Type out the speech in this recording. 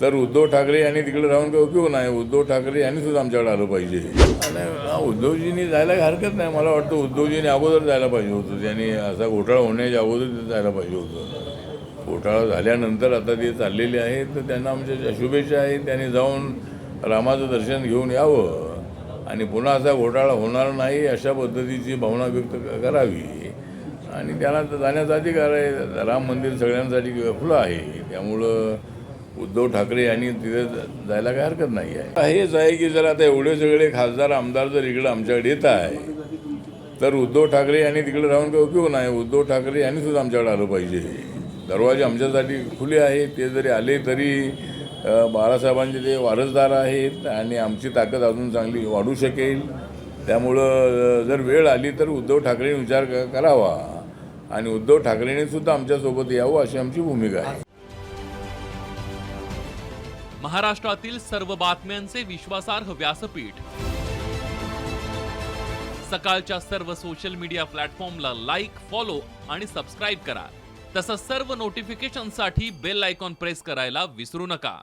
तर उद्धव ठाकरे यांनी तिकडे राहून काही उपयोग नाही. उद्धव ठाकरे यांनी सुद्धा आमच्याकडे आलं पाहिजे. आणि उद्धवजींनी जायला हरकत नाही. मला वाटतं उद्धवजींनी अगोदर जायला पाहिजे होतं. त्यांनी असा घोटाळा होण्याच्या अगोदर जायला पाहिजे होतं. घोटाळा झाल्यानंतर आता ते चाललेले आहेत, तर त्यांना आमच्या शुभेच्छा आहेत. त्यांनी जाऊन रामाचं दर्शन घेऊन यावं आणि पुन्हा असा घोटाळा होणार नाही अशा पद्धतीची भावना व्यक्त करावी. आणि त्याला जाण्याचा अधिकार आहे. राम मंदिर सगळ्यांसाठी खुलं आहे. त्यामुळं उद्धव ठाकरे यांनी तिथे जायला काही हरकत नाही आहे. हेच आहे की जर आता एवढे सगळे खासदार आमदार जर इकडे आमच्याकडे येत आहे, तर उद्धव ठाकरे यांनी तिकडे राहून काही उपयोग नाही. उद्धव ठाकरे यांनी सुद्धा आमच्याकडे आलं पाहिजे. दरवाजे आमच्यासाठी खुले आहेत. ते जरी आले तरी बाळासाहेबांचे ते वारसदार आहेत आणि आमची ताकद अजून चांगली वाढू शकेल. त्यामुळं जर वेळ आली तर उद्धव ठाकरेंनी विचार करावा आणि उद्धव ठाकरेंनी सुद्धा आमच्यासोबत यावं अशी आमची भूमिका आहे. महाराष्ट्रातील सर्व बातम्यांचे विश्वासार्ह व्यासपीठ, सकाळच्या सर्व सोशल मीडिया प्लॅटफॉर्मला लाईक, फॉलो आणि सबस्क्राईब करा. तसंच सर्व नोटिफिकेशनसाठी बेल आयकॉन प्रेस करायला विसरू नका.